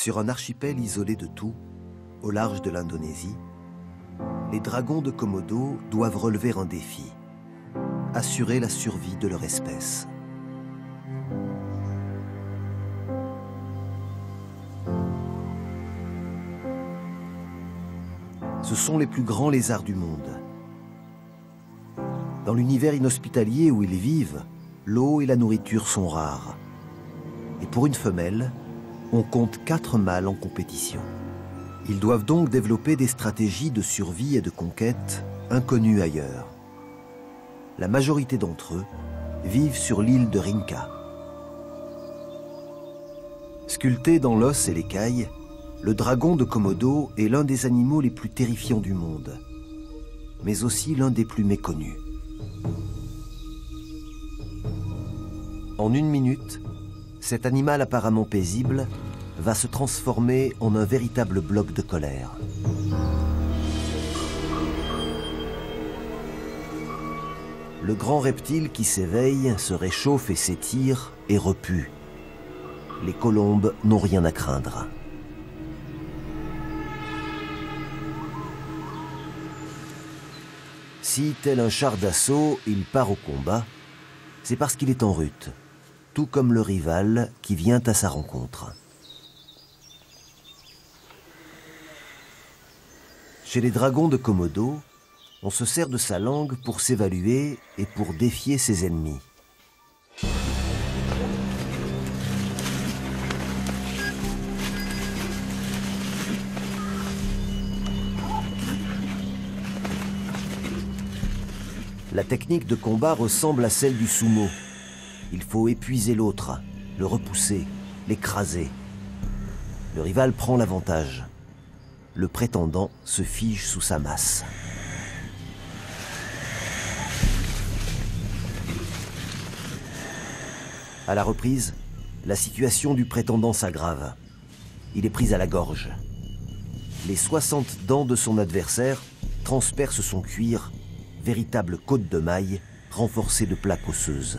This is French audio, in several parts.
Sur un archipel isolé de tout, au large de l'Indonésie, les dragons de Komodo doivent relever un défi, assurer la survie de leur espèce. Ce sont les plus grands lézards du monde. Dans l'univers inhospitalier où ils vivent, l'eau et la nourriture sont rares. Et pour une femelle, on compte 4 mâles en compétition. Ils doivent donc développer des stratégies de survie et de conquête inconnues ailleurs. La majorité d'entre eux vivent sur l'île de Rinca. Sculpté dans l'os et l'écaille, le dragon de Komodo est l'un des animaux les plus terrifiants du monde, mais aussi l'un des plus méconnus. En 1 minute, cet animal apparemment paisible va se transformer en un véritable bloc de colère. Le grand reptile qui s'éveille, se réchauffe et s'étire est repu. Les colombes n'ont rien à craindre. Si, tel un char d'assaut, il part au combat, c'est parce qu'il est en rut, tout comme le rival qui vient à sa rencontre. Chez les dragons de Komodo, on se sert de sa langue pour s'évaluer et pour défier ses ennemis. La technique de combat ressemble à celle du sumo. Il faut épuiser l'autre, le repousser, l'écraser. Le rival prend l'avantage. Le prétendant se fige sous sa masse. À la reprise, la situation du prétendant s'aggrave. Il est pris à la gorge. Les 60 dents de son adversaire transpercent son cuir, véritable côte de maille renforcée de plaques osseuses.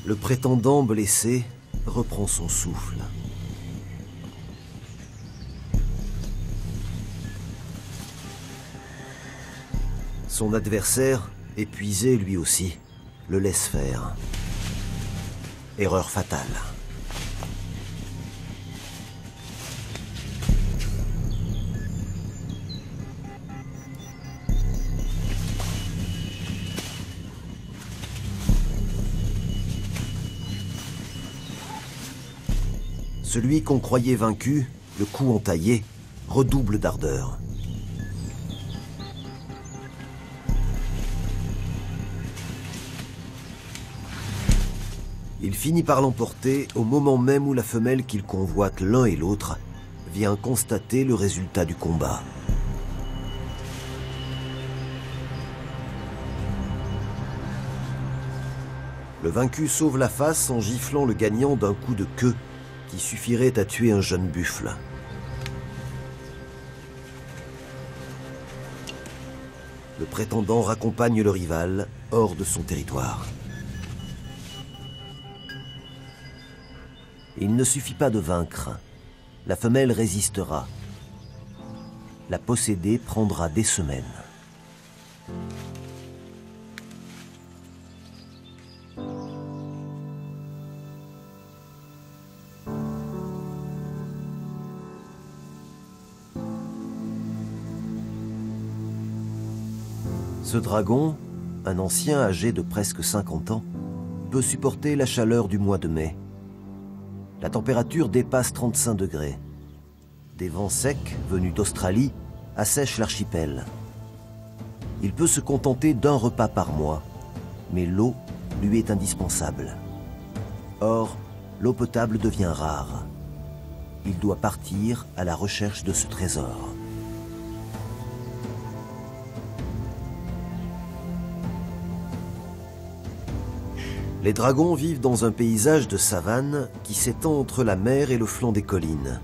Le prétendant blessé reprend son souffle. Son adversaire, épuisé lui aussi, le laisse faire. Erreur fatale. Celui qu'on croyait vaincu, le coup entaillé, redouble d'ardeur. Il finit par l'emporter au moment même où la femelle qu'il convoite l'un et l'autre vient constater le résultat du combat. Le vaincu sauve la face en giflant le gagnant d'un coup de queue qui suffirait à tuer un jeune buffle. Le prétendant raccompagne le rival hors de son territoire. Il ne suffit pas de vaincre. La femelle résistera. La posséder prendra des semaines. Ce dragon, un ancien âgé de presque 50 ans, peut supporter la chaleur du mois de mai. La température dépasse 35 degrés. Des vents secs, venus d'Australie, assèchent l'archipel. Il peut se contenter d'un repas par mois, mais l'eau lui est indispensable. Or, l'eau potable devient rare. Il doit partir à la recherche de ce trésor. Les dragons vivent dans un paysage de savane qui s'étend entre la mer et le flanc des collines.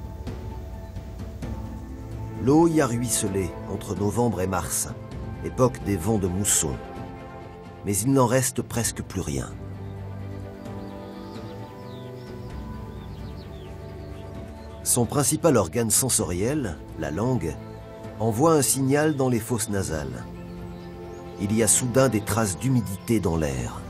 L'eau y a ruisselé entre novembre et mars, époque des vents de mousson. Mais il n'en reste presque plus rien. Son principal organe sensoriel, la langue, envoie un signal dans les fosses nasales. Il y a soudain des traces d'humidité dans l'air.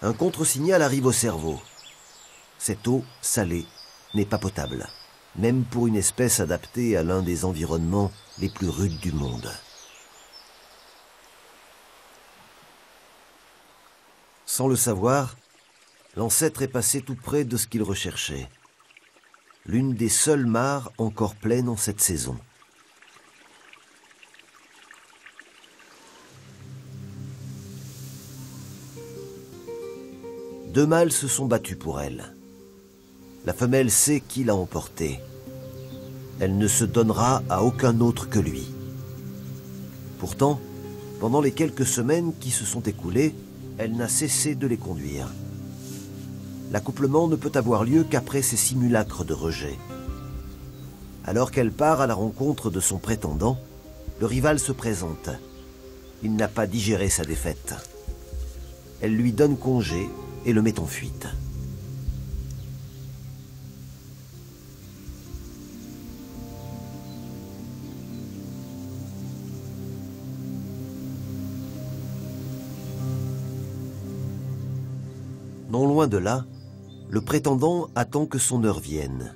Un contre-signal arrive au cerveau. Cette eau, salée, n'est pas potable, même pour une espèce adaptée à l'un des environnements les plus rudes du monde. Sans le savoir, l'ancêtre est passé tout près de ce qu'il recherchait. L'une des seules mares encore pleines en cette saison. Deux mâles se sont battus pour elle. La femelle sait qui l'a emportée. Elle ne se donnera à aucun autre que lui. Pourtant, pendant les quelques semaines qui se sont écoulées, elle n'a cessé de les conduire. L'accouplement ne peut avoir lieu qu'après ces simulacres de rejet. Alors qu'elle part à la rencontre de son prétendant, le rival se présente. Il n'a pas digéré sa défaite. Elle lui donne congé et le met en fuite. Non loin de là, le prétendant attend que son heure vienne.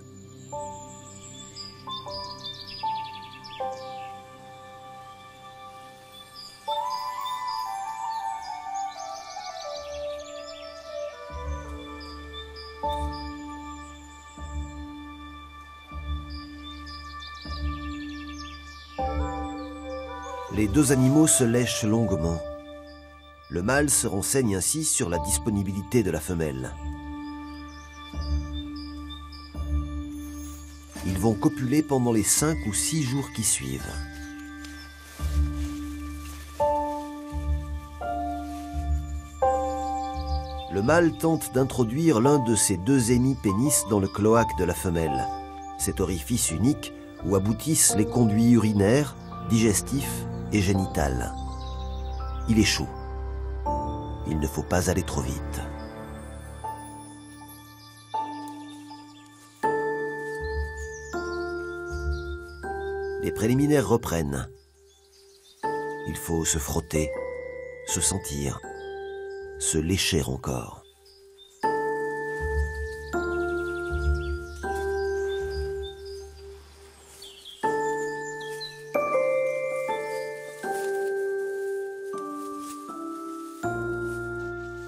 Les deux animaux se lèchent longuement. Le mâle se renseigne ainsi sur la disponibilité de la femelle. Ils vont copuler pendant les 5 ou 6 jours qui suivent. Le mâle tente d'introduire l'un de ses deux hémipénis dans le cloaque de la femelle, cet orifice unique où aboutissent les conduits urinaires, digestifs et génitales. Il échoue. Il ne faut pas aller trop vite. Les préliminaires reprennent. Il faut se frotter, se sentir, se lécher encore.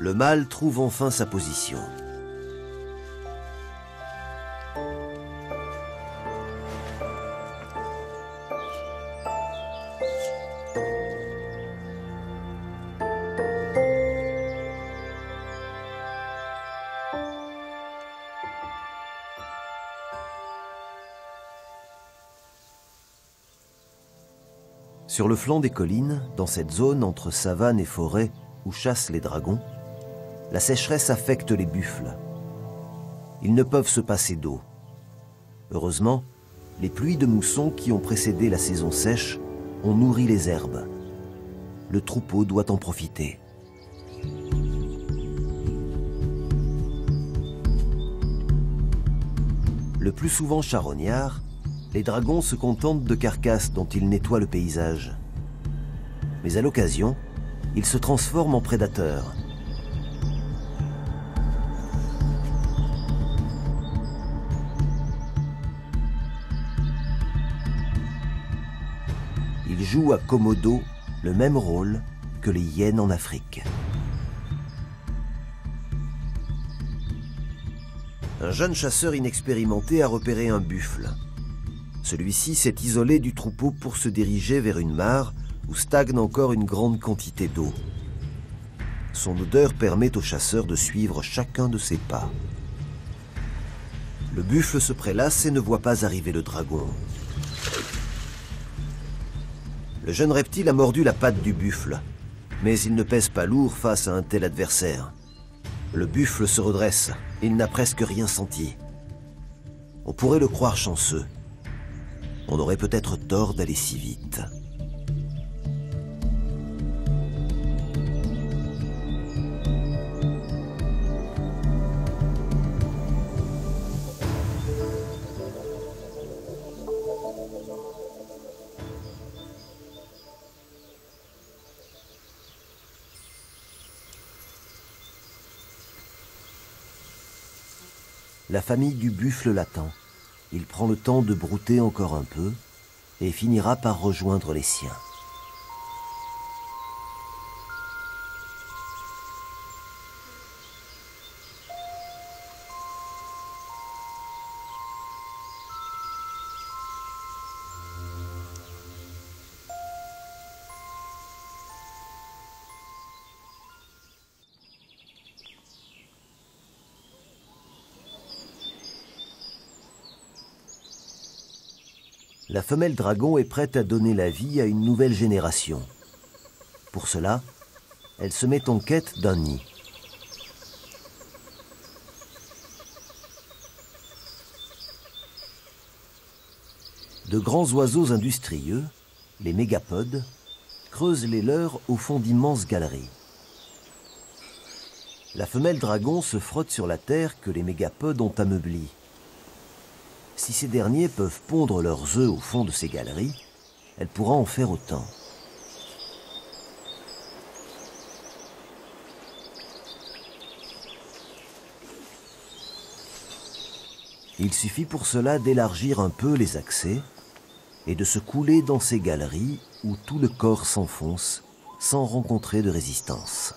Le mâle trouve enfin sa position. Sur le flanc des collines, dans cette zone entre savane et forêt où chassent les dragons, la sécheresse affecte les buffles. Ils ne peuvent se passer d'eau. Heureusement, les pluies de mousson qui ont précédé la saison sèche ont nourri les herbes. Le troupeau doit en profiter. Le plus souvent charognards, les dragons se contentent de carcasses dont ils nettoient le paysage. Mais à l'occasion, ils se transforment en prédateurs. Ils jouent à Komodo le même rôle que les hyènes en Afrique. Un jeune chasseur inexpérimenté a repéré un buffle. Celui-ci s'est isolé du troupeau pour se diriger vers une mare où stagne encore une grande quantité d'eau. Son odeur permet au chasseur de suivre chacun de ses pas. Le buffle se prélasse et ne voit pas arriver le dragon. Le jeune reptile a mordu la patte du buffle, mais il ne pèse pas lourd face à un tel adversaire. Le buffle se redresse, il n'a presque rien senti. On pourrait le croire chanceux. On aurait peut-être tort d'aller si vite. La famille du buffle l'attend. Il prend le temps de brouter encore un peu et finira par rejoindre les siens. La femelle dragon est prête à donner la vie à une nouvelle génération. Pour cela, elle se met en quête d'un nid. De grands oiseaux industrieux, les mégapodes, creusent les leurs au fond d'immenses galeries. La femelle dragon se frotte sur la terre que les mégapodes ont ameublie. Si ces derniers peuvent pondre leurs œufs au fond de ces galeries, elle pourra en faire autant. Il suffit pour cela d'élargir un peu les accès et de se couler dans ces galeries où tout le corps s'enfonce sans rencontrer de résistance.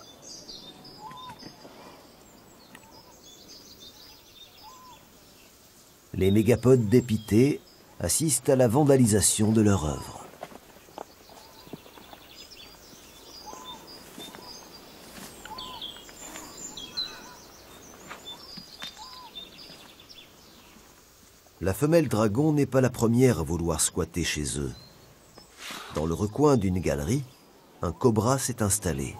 Les mégapodes dépités assistent à la vandalisation de leur œuvre. La femelle dragon n'est pas la première à vouloir squatter chez eux. Dans le recoin d'une galerie, un cobra s'est installé.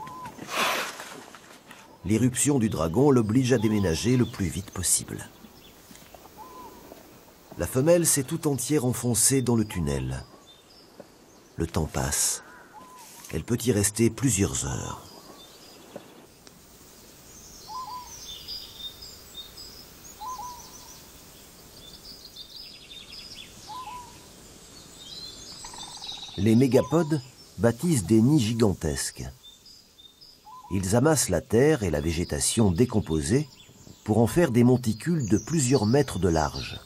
L'irruption du dragon l'oblige à déménager le plus vite possible. La femelle s'est tout entière enfoncée dans le tunnel. Le temps passe. Elle peut y rester plusieurs heures. Les mégapodes bâtissent des nids gigantesques. Ils amassent la terre et la végétation décomposée pour en faire des monticules de plusieurs mètres de large.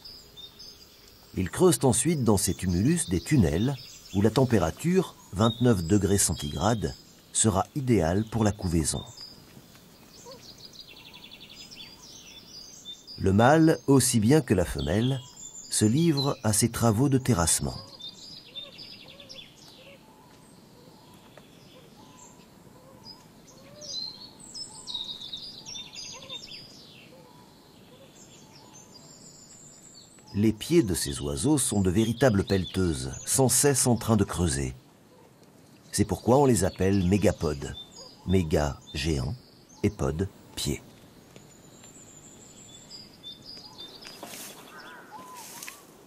Ils creusent ensuite dans ces tumulus des tunnels où la température, 29 degrés centigrades, sera idéale pour la couvaison. Le mâle, aussi bien que la femelle, se livre à ces travaux de terrassement. Les pieds de ces oiseaux sont de véritables pelleteuses, sans cesse en train de creuser. C'est pourquoi on les appelle mégapodes. Méga, géant, et pod, pied.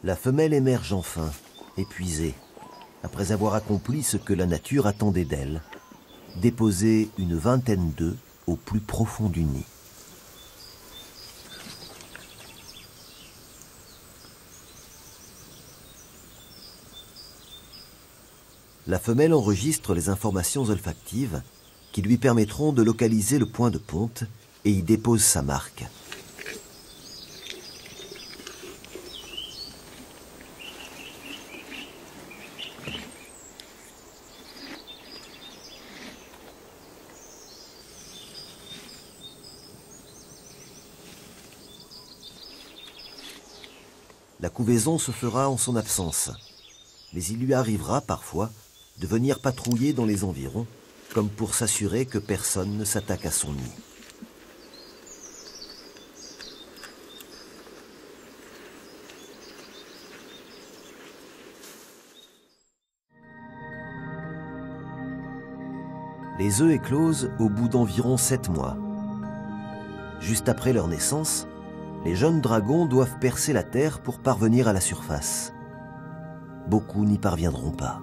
La femelle émerge enfin, épuisée, après avoir accompli ce que la nature attendait d'elle, déposer une vingtaine d'œufs au plus profond du nid. La femelle enregistre les informations olfactives qui lui permettront de localiser le point de ponte et y dépose sa marque. La couvaison se fera en son absence, mais il lui arrivera parfois de venir patrouiller dans les environs, comme pour s'assurer que personne ne s'attaque à son nid. Les œufs éclosent au bout d'environ 7 mois. Juste après leur naissance, les jeunes dragons doivent percer la terre pour parvenir à la surface. Beaucoup n'y parviendront pas.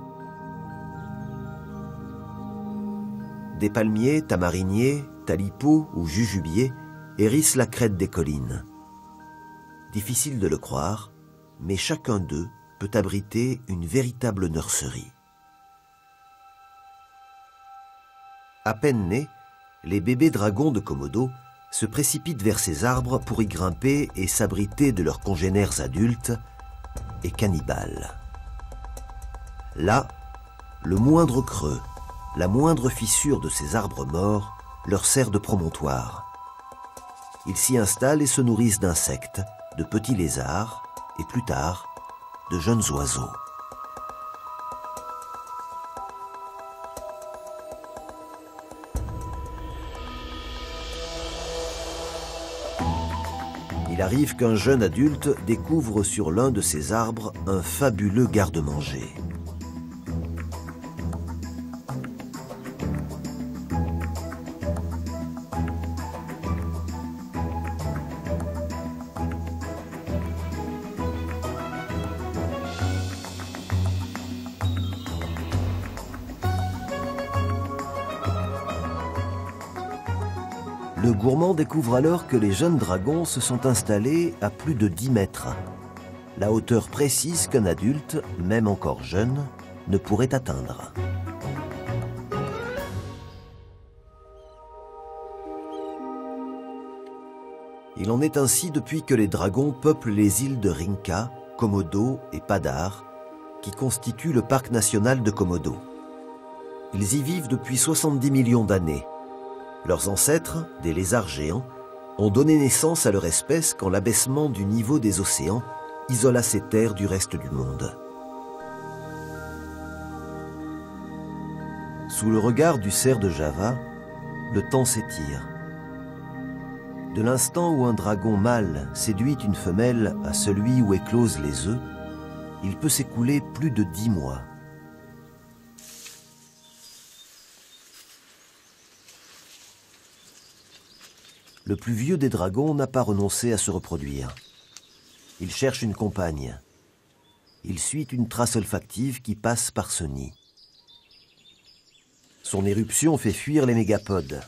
Des palmiers, tamariniers, talipos ou jujubiers hérissent la crête des collines. Difficile de le croire, mais chacun d'eux peut abriter une véritable nurserie. À peine nés, les bébés dragons de Komodo se précipitent vers ces arbres pour y grimper et s'abriter de leurs congénères adultes et cannibales. Là, le moindre creux, la moindre fissure de ces arbres morts leur sert de promontoire. Ils s'y installent et se nourrissent d'insectes, de petits lézards et plus tard, de jeunes oiseaux. Il arrive qu'un jeune adulte découvre sur l'un de ces arbres un fabuleux garde-manger. Le gourmand découvre alors que les jeunes dragons se sont installés à plus de 10 mètres, la hauteur précise qu'un adulte, même encore jeune, ne pourrait atteindre. Il en est ainsi depuis que les dragons peuplent les îles de Rinca, Komodo et Padar, qui constituent le parc national de Komodo. Ils y vivent depuis 70 millions d'années. Leurs ancêtres, des lézards géants, ont donné naissance à leur espèce quand l'abaissement du niveau des océans isola ces terres du reste du monde. Sous le regard du cerf de Java, le temps s'étire. De l'instant où un dragon mâle séduit une femelle à celui où éclosent les œufs, il peut s'écouler plus de 10 mois. Le plus vieux des dragons n'a pas renoncé à se reproduire. Il cherche une compagne. Il suit une trace olfactive qui passe par ce nid. Son éruption fait fuir les mégapodes.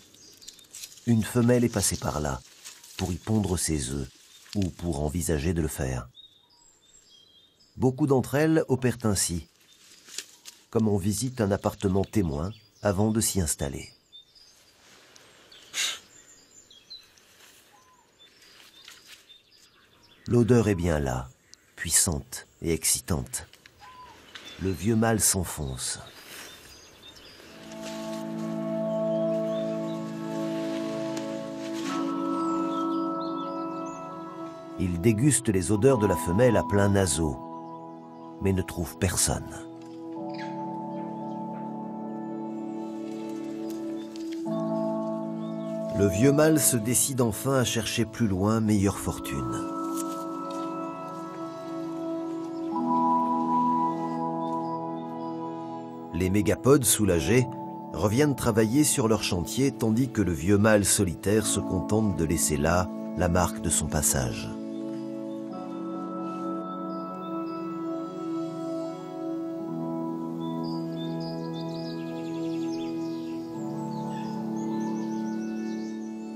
Une femelle est passée par là, pour y pondre ses œufs, ou pour envisager de le faire. Beaucoup d'entre elles opèrent ainsi, comme on visite un appartement témoin avant de s'y installer. L'odeur est bien là, puissante et excitante. Le vieux mâle s'enfonce. Il déguste les odeurs de la femelle à plein naseau, mais ne trouve personne. Le vieux mâle se décide enfin à chercher plus loin meilleure fortune. Les mégapodes, soulagés, reviennent travailler sur leur chantier tandis que le vieux mâle solitaire se contente de laisser là la marque de son passage.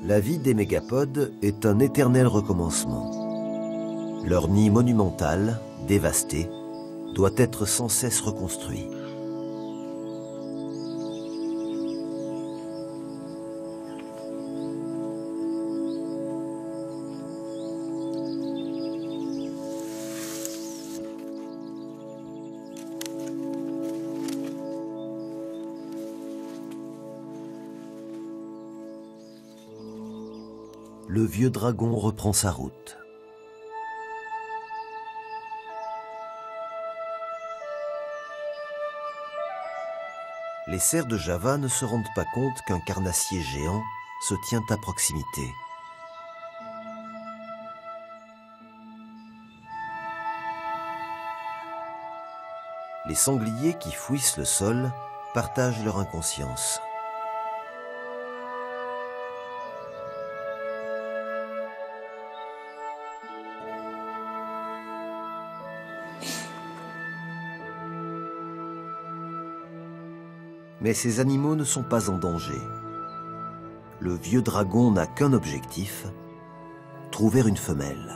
La vie des mégapodes est un éternel recommencement. Leur nid monumental, dévasté, doit être sans cesse reconstruit. Le vieux dragon reprend sa route. Les cerfs de Java ne se rendent pas compte qu'un carnassier géant se tient à proximité. Les sangliers qui fouissent le sol partagent leur inconscience. Mais ces animaux ne sont pas en danger. Le vieux dragon n'a qu'un objectif, trouver une femelle.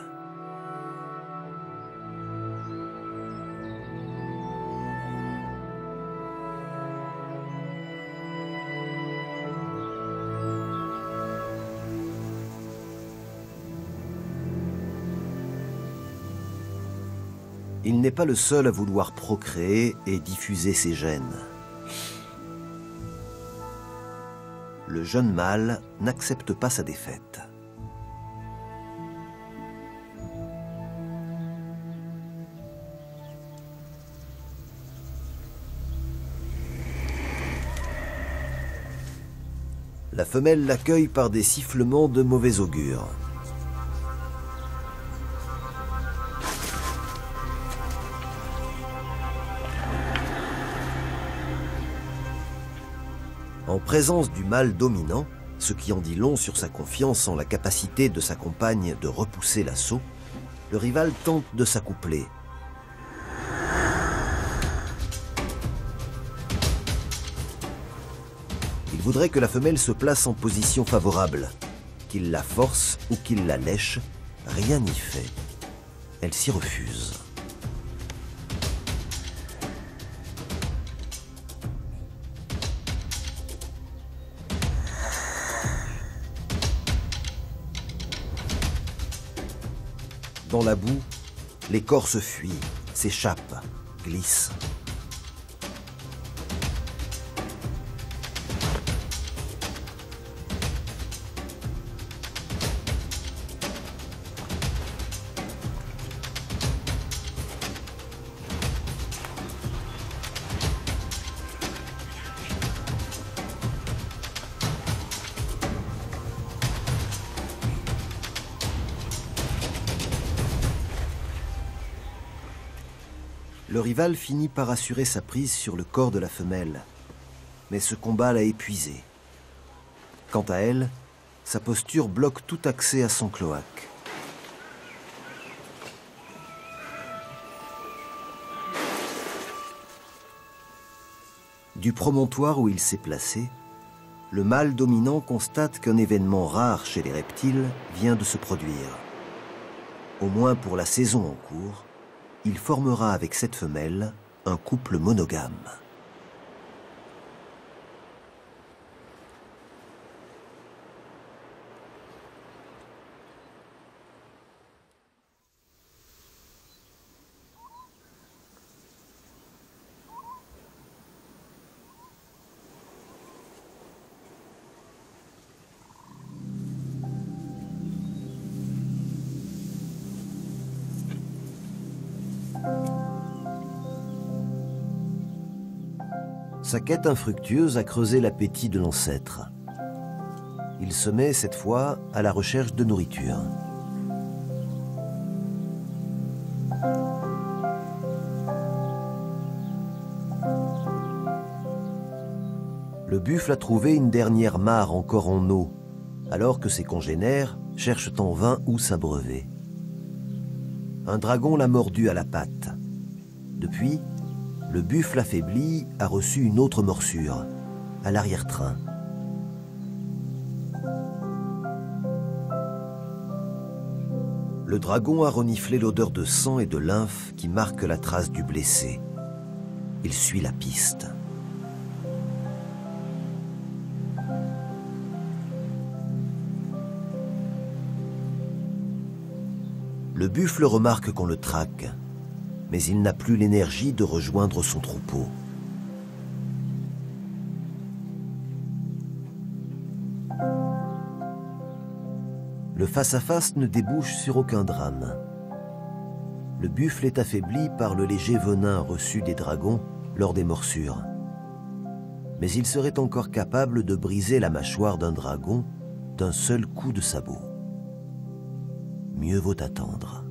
Il n'est pas le seul à vouloir procréer et diffuser ses gènes. Le jeune mâle n'accepte pas sa défaite. La femelle l'accueille par des sifflements de mauvais augure. En présence du mâle dominant, ce qui en dit long sur sa confiance en la capacité de sa compagne de repousser l'assaut, le rival tente de s'accoupler. Il voudrait que la femelle se place en position favorable. Qu'il la force ou qu'il la lèche, rien n'y fait. Elle s'y refuse. Dans la boue, l'écorce fuit, s'échappe, glisse. Le rival finit par assurer sa prise sur le corps de la femelle, mais ce combat l'a épuisée. Quant à elle, sa posture bloque tout accès à son cloaque. Du promontoire où il s'est placé, le mâle dominant constate qu'un événement rare chez les reptiles vient de se produire. Au moins pour la saison en cours, il formera avec cette femelle un couple monogame. Sa quête infructueuse a creusé l'appétit de l'ancêtre. Il se met cette fois à la recherche de nourriture. Le buffle a trouvé une dernière mare encore en eau, alors que ses congénères cherchent en vain où s'abreuver. Un dragon l'a mordu à la patte. Depuis, le buffle affaibli a reçu une autre morsure, à l'arrière-train. Le dragon a reniflé l'odeur de sang et de lymphe qui marque la trace du blessé. Il suit la piste. Le buffle remarque qu'on le traque, mais il n'a plus l'énergie de rejoindre son troupeau. Le face-à-face ne débouche sur aucun drame. Le buffle est affaibli par le léger venin reçu des dragons lors des morsures. Mais il serait encore capable de briser la mâchoire d'un dragon d'un seul coup de sabot. Mieux vaut attendre.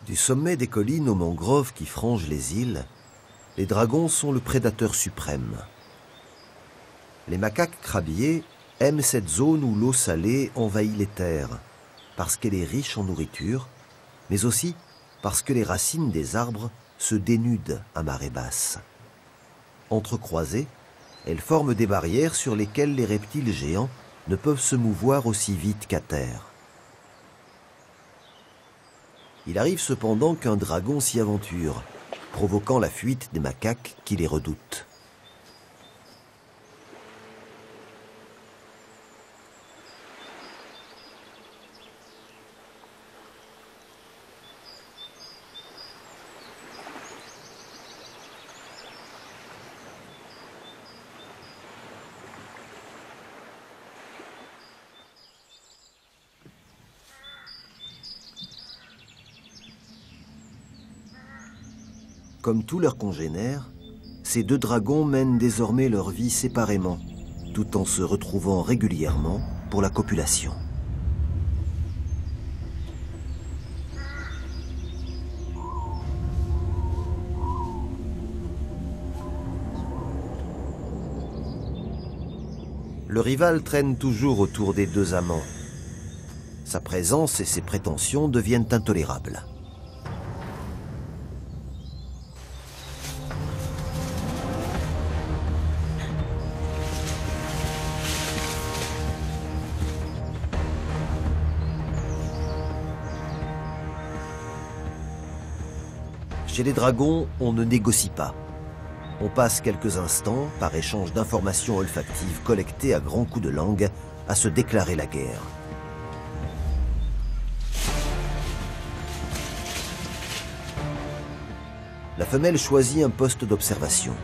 Du sommet des collines aux mangroves qui frangent les îles, les dragons sont le prédateur suprême. Les macaques crabiers aiment cette zone où l'eau salée envahit les terres, parce qu'elle est riche en nourriture, mais aussi parce que les racines des arbres se dénudent à marée basse. Entrecroisées, elles forment des barrières sur lesquelles les reptiles géants ne peuvent se mouvoir aussi vite qu'à terre. Il arrive cependant qu'un dragon s'y aventure, provoquant la fuite des macaques qui les redoutent. Comme tous leurs congénères, ces deux dragons mènent désormais leur vie séparément, tout en se retrouvant régulièrement pour la copulation. Le rival traîne toujours autour des deux amants. Sa présence et ses prétentions deviennent intolérables. Chez les dragons, on ne négocie pas. On passe quelques instants, par échange d'informations olfactives collectées à grands coups de langue, à se déclarer la guerre. La femelle choisit un poste d'observation.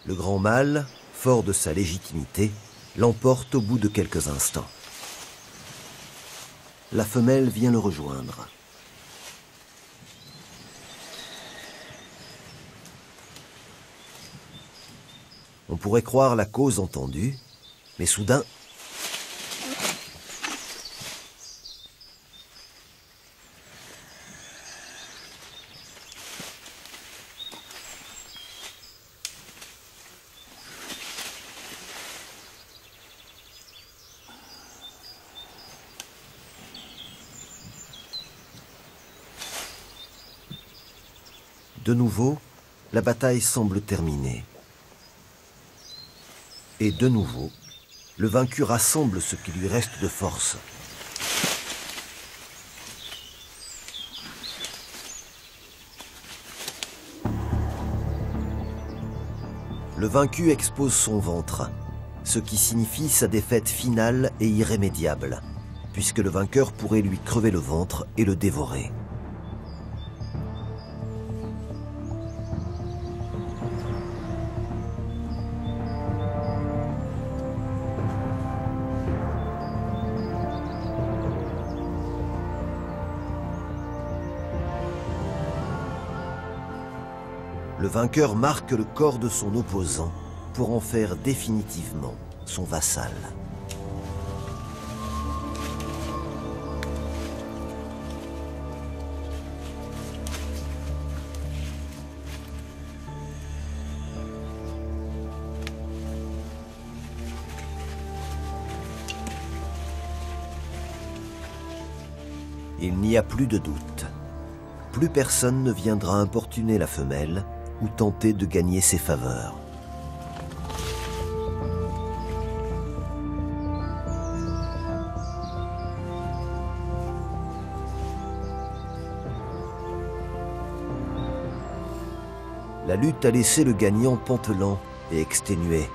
Le grand mâle, fort de sa légitimité, l'emporte au bout de quelques instants. La femelle vient le rejoindre. On pourrait croire la cause entendue, mais soudain, de nouveau, la bataille semble terminée. Et de nouveau, le vaincu rassemble ce qui lui reste de force. Le vaincu expose son ventre, ce qui signifie sa défaite finale et irrémédiable, puisque le vainqueur pourrait lui crever le ventre et le dévorer. Le vainqueur marque le corps de son opposant pour en faire définitivement son vassal. Il n'y a plus de doute. plus personne ne viendra importuner la femelle ou tenter de gagner ses faveurs. La lutte a laissé le gagnant pantelant et exténué.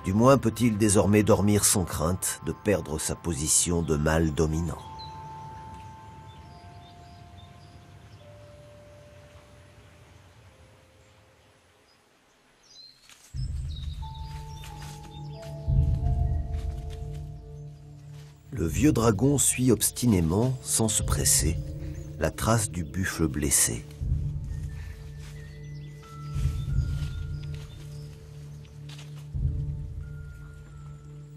Du moins peut-il désormais dormir sans crainte de perdre sa position de mâle dominant. Le vieux dragon suit obstinément, sans se presser, la trace du buffle blessé.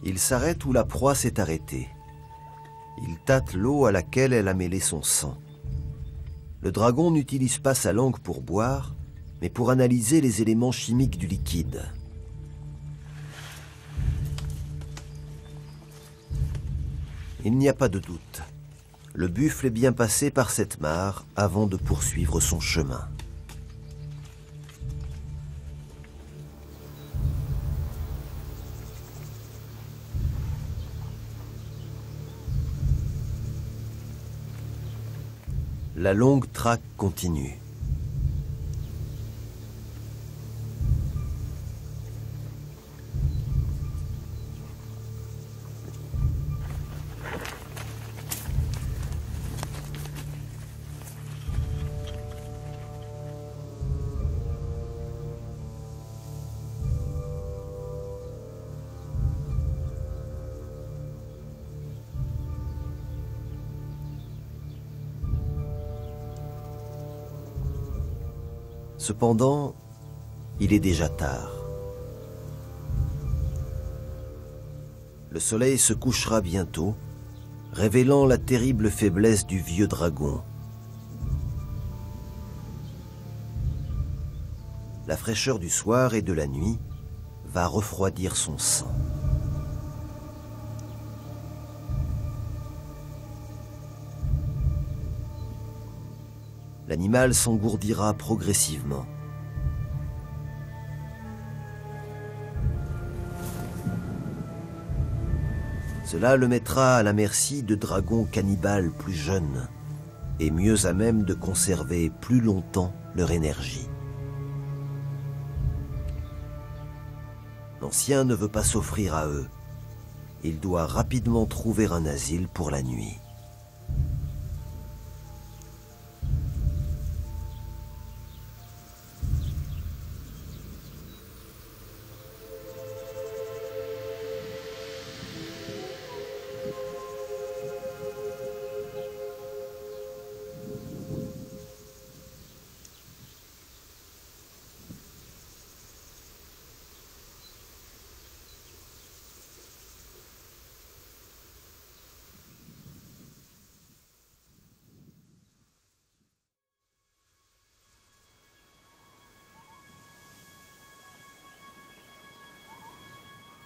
Il s'arrête où la proie s'est arrêtée. Il tâte l'eau à laquelle elle a mêlé son sang. Le dragon n'utilise pas sa langue pour boire, mais pour analyser les éléments chimiques du liquide. Il n'y a pas de doute. Le buffle est bien passé par cette mare avant de poursuivre son chemin. La longue traque continue. Cependant, il est déjà tard. Le soleil se couchera bientôt, révélant la terrible faiblesse du vieux dragon. La fraîcheur du soir et de la nuit va refroidir son sang. L'animal s'engourdira progressivement. Cela le mettra à la merci de dragons cannibales plus jeunes et mieux à même de conserver plus longtemps leur énergie. L'ancien ne veut pas s'offrir à eux. Il doit rapidement trouver un asile pour la nuit.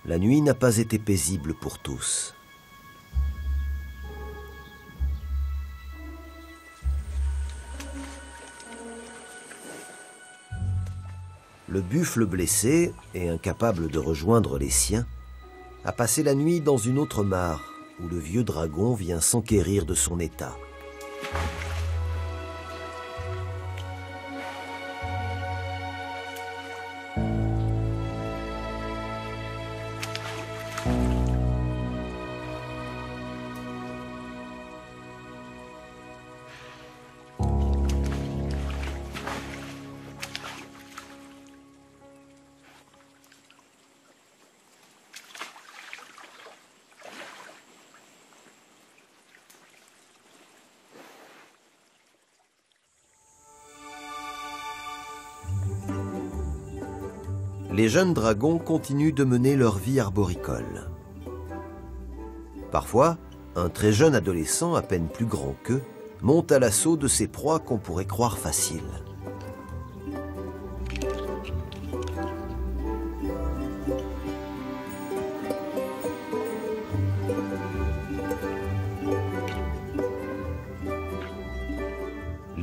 La nuit n'a pas été paisible pour tous. Le buffle blessé et incapable de rejoindre les siens a passé la nuit dans une autre mare où le vieux dragon vient s'enquérir de son état. Les jeunes dragons continuent de mener leur vie arboricole. Parfois, un très jeune adolescent, à peine plus grand qu'eux, monte à l'assaut de ces proies qu'on pourrait croire faciles.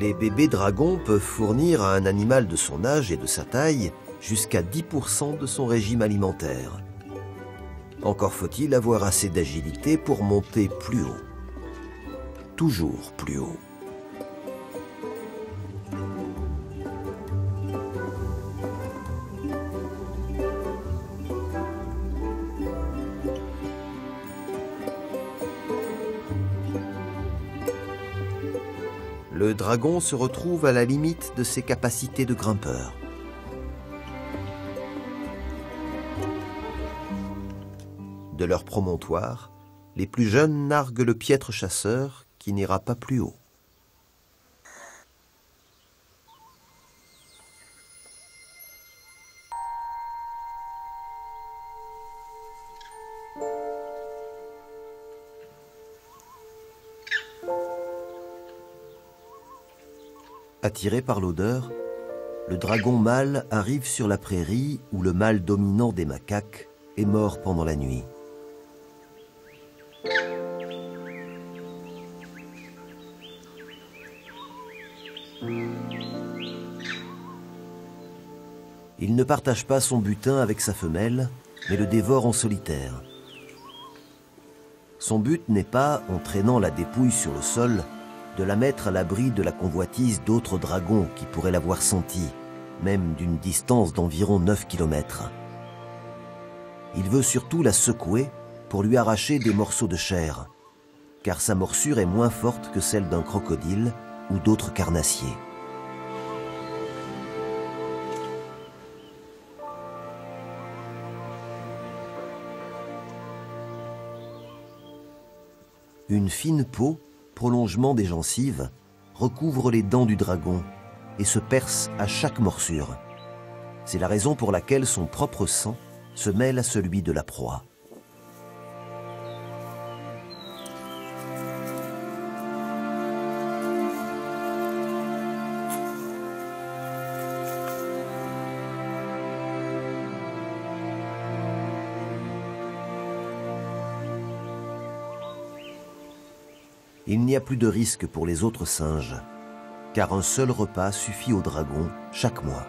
Les bébés dragons peuvent fournir à un animal de son âge et de sa taille jusqu'à 10% de son régime alimentaire. Encore faut-il avoir assez d'agilité pour monter plus haut. Toujours plus haut. Le dragon se retrouve à la limite de ses capacités de grimpeur. De leur promontoire, les plus jeunes narguent le piètre chasseur qui n'ira pas plus haut. Attiré par l'odeur, le dragon mâle arrive sur la prairie où le mâle dominant des macaques est mort pendant la nuit. Il ne partage pas son butin avec sa femelle, mais le dévore en solitaire. Son but n'est pas, en traînant la dépouille sur le sol, de la mettre à l'abri de la convoitise d'autres dragons qui pourraient l'avoir sentie, même d'une distance d'environ 9 km. Il veut surtout la secouer pour lui arracher des morceaux de chair, car sa morsure est moins forte que celle d'un crocodile ou d'autres carnassiers. Une fine peau, prolongement des gencives, recouvre les dents du dragon et se perce à chaque morsure. C'est la raison pour laquelle son propre sang se mêle à celui de la proie. Il n'y a plus de risque pour les autres singes, car un seul repas suffit au dragon chaque mois.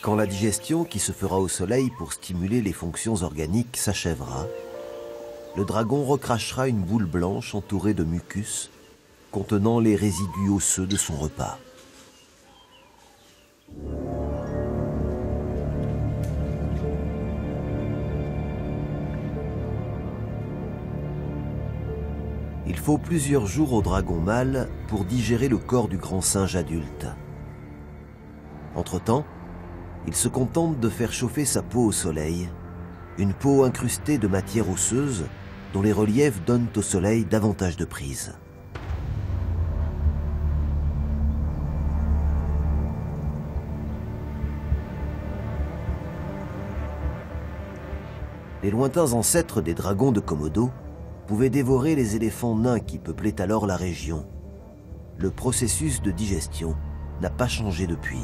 Quand la digestion qui se fera au soleil pour stimuler les fonctions organiques s'achèvera, le dragon recrachera une boule blanche entourée de mucus contenant les résidus osseux de son repas. Il faut plusieurs jours au dragon mâle pour digérer le corps du grand singe adulte. Entre-temps, il se contente de faire chauffer sa peau au soleil, une peau incrustée de matière osseuse dont les reliefs donnent au soleil davantage de prise. Les lointains ancêtres des dragons de Komodo pouvaient dévorer les éléphants nains qui peuplaient alors la région. Le processus de digestion n'a pas changé depuis.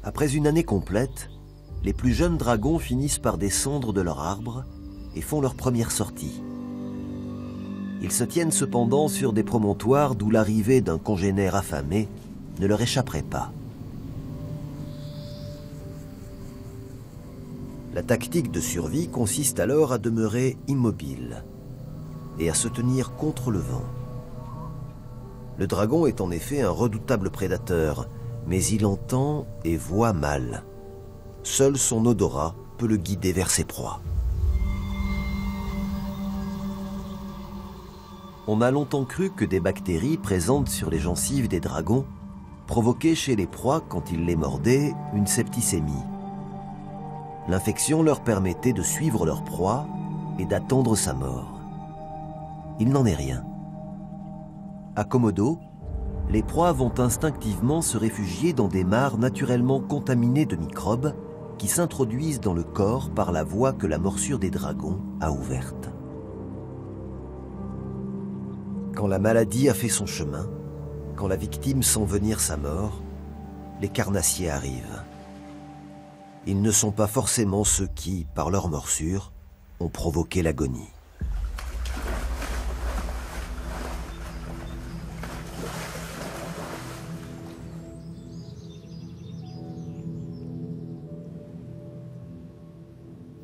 Après une année complète, les plus jeunes dragons finissent par descendre de leur arbre et font leur première sortie. Ils se tiennent cependant sur des promontoires d'où l'arrivée d'un congénère affamé ne leur échapperait pas. La tactique de survie consiste alors à demeurer immobile et à se tenir contre le vent. Le dragon est en effet un redoutable prédateur, mais il entend et voit mal. Seul son odorat peut le guider vers ses proies. On a longtemps cru que des bactéries présentes sur les gencives des dragons provoquaient chez les proies, quand ils les mordaient, une septicémie. L'infection leur permettait de suivre leur proie et d'attendre sa mort. Il n'en est rien. À Komodo, les proies vont instinctivement se réfugier dans des mares naturellement contaminées de microbes qui s'introduisent dans le corps par la voie que la morsure des dragons a ouverte. Quand la maladie a fait son chemin, quand la victime sent venir sa mort, les carnassiers arrivent. Ils ne sont pas forcément ceux qui, par leur morsure, ont provoqué l'agonie.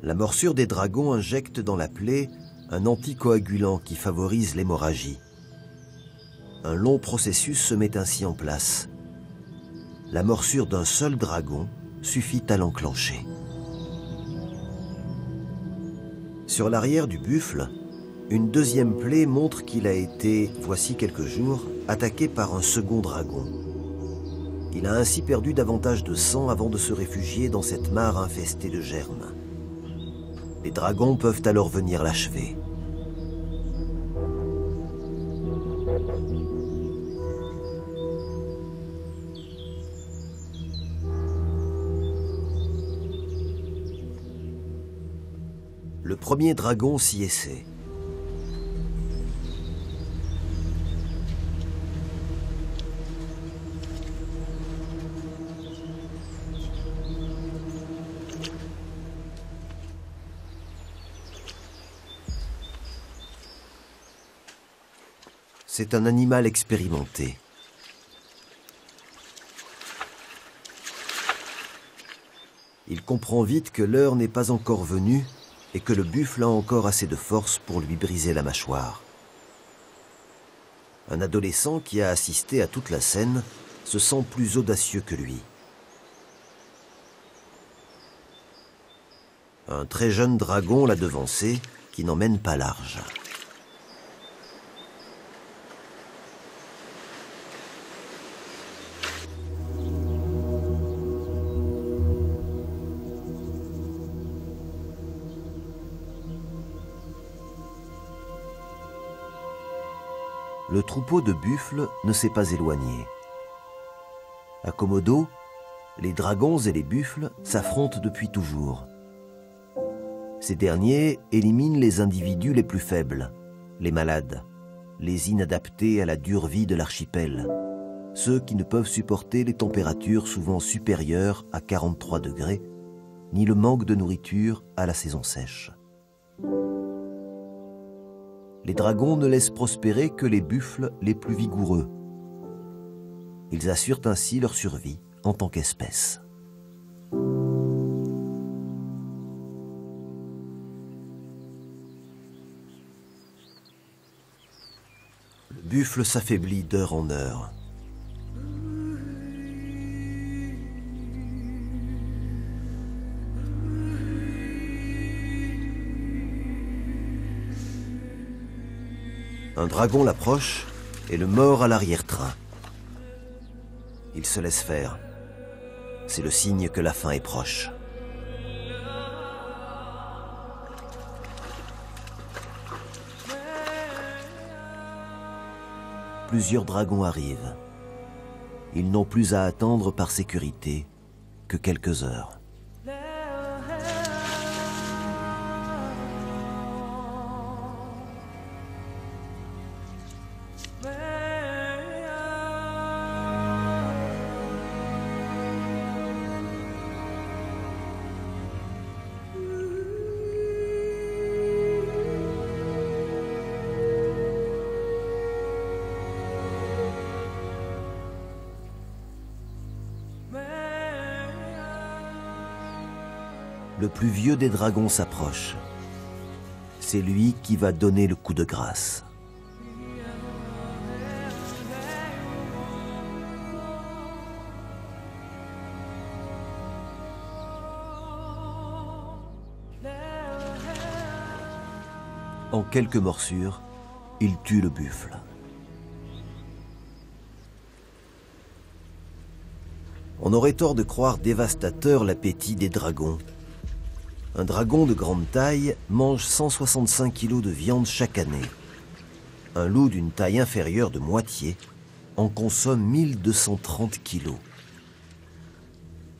La morsure des dragons injecte dans la plaie un anticoagulant qui favorise l'hémorragie. Un long processus se met ainsi en place. La morsure d'un seul dragon suffit à l'enclencher. Sur l'arrière du buffle, une deuxième plaie montre qu'il a été, voici quelques jours, attaqué par un second dragon. Il a ainsi perdu davantage de sang avant de se réfugier dans cette mare infestée de germes. Les dragons peuvent alors venir l'achever. Le premier dragon s'y essaie. C'est un animal expérimenté. Il comprend vite que l'heure n'est pas encore venue et que le buffle a encore assez de force pour lui briser la mâchoire. Un adolescent qui a assisté à toute la scène se sent plus audacieux que lui. Un très jeune dragon l'a devancé, qui n'en mène pas large. Le troupeau de buffles ne s'est pas éloigné. À Komodo, les dragons et les buffles s'affrontent depuis toujours. Ces derniers éliminent les individus les plus faibles, les malades, les inadaptés à la dure vie de l'archipel, ceux qui ne peuvent supporter les températures souvent supérieures à 43 degrés, ni le manque de nourriture à la saison sèche. Les dragons ne laissent prospérer que les buffles les plus vigoureux. Ils assurent ainsi leur survie en tant qu'espèce. Le buffle s'affaiblit d'heure en heure. Un dragon l'approche et le mord à l'arrière-train. Il se laisse faire. C'est le signe que la fin est proche. Plusieurs dragons arrivent. Ils n'ont plus à attendre par sécurité que quelques heures. le plus vieux des dragons s'approche. C'est lui qui va donner le coup de grâce. En quelques morsures, il tue le buffle. On aurait tort de croire dévastateur l'appétit des dragons. Un dragon de grande taille mange 165 kg de viande chaque année. Un loup d'une taille inférieure de moitié en consomme 1230 kg.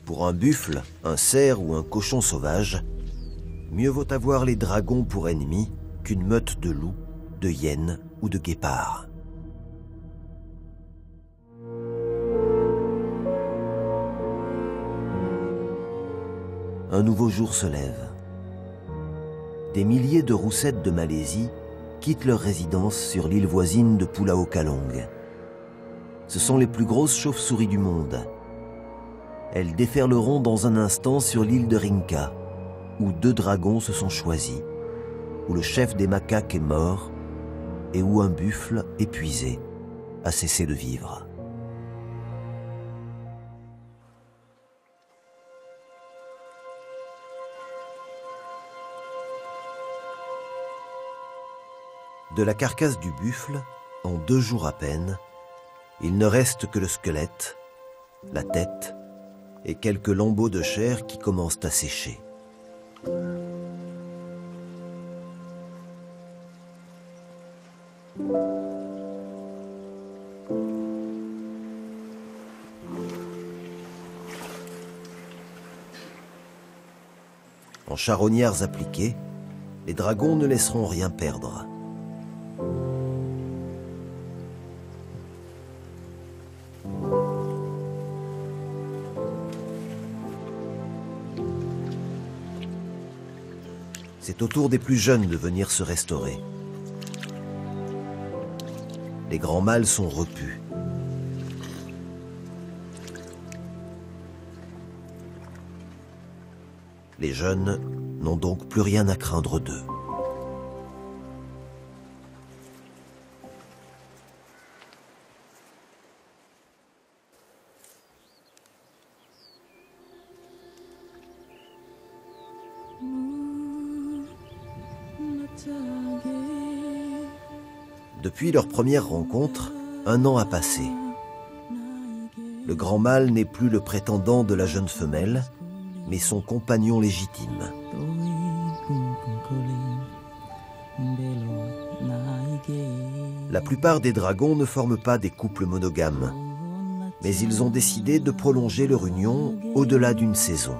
Pour un buffle, un cerf ou un cochon sauvage, mieux vaut avoir les dragons pour ennemis qu'une meute de loups, de hyènes ou de guépards. Un nouveau jour se lève. Des milliers de roussettes de Malaisie quittent leur résidence sur l'île voisine de Pulau Kalong. Ce sont les plus grosses chauves-souris du monde. Elles déferleront dans un instant sur l'île de Rinca, où 2 dragons se sont choisis, où le chef des macaques est mort et où un buffle épuisé a cessé de vivre. De la carcasse du buffle, en 2 jours à peine, il ne reste que le squelette, la tête et quelques lambeaux de chair qui commencent à sécher. En charognards appliqués, les dragons ne laisseront rien perdre. C'est au tour des plus jeunes de venir se restaurer. Les grands mâles sont repus. Les jeunes n'ont donc plus rien à craindre d'eux. Depuis leur première rencontre, 1 an a passé. Le grand mâle n'est plus le prétendant de la jeune femelle, mais son compagnon légitime. La plupart des dragons ne forment pas des couples monogames, mais ils ont décidé de prolonger leur union au-delà d'une saison.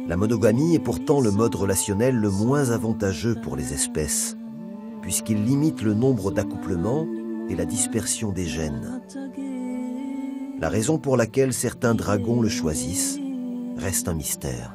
La monogamie est pourtant le mode relationnel le moins avantageux pour les espèces, puisqu'il limite le nombre d'accouplements et la dispersion des gènes. La raison pour laquelle certains dragons le choisissent reste un mystère.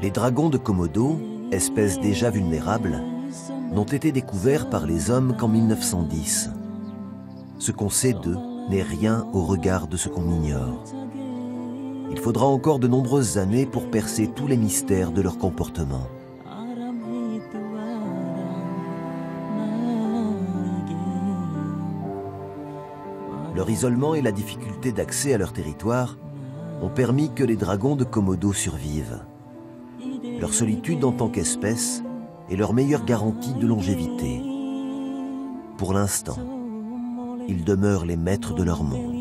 Les dragons de Komodo, espèces déjà vulnérables, n'ont été découverts par les hommes qu'en 1910. Ce qu'on sait d'eux n'est rien au regard de ce qu'on ignore. Il faudra encore de nombreuses années pour percer tous les mystères de leur comportement. Leur isolement et la difficulté d'accès à leur territoire ont permis que les dragons de Komodo survivent. Leur solitude en tant qu'espèce est leur meilleure garantie de longévité. Pour l'instant, ils demeurent les maîtres de leur monde.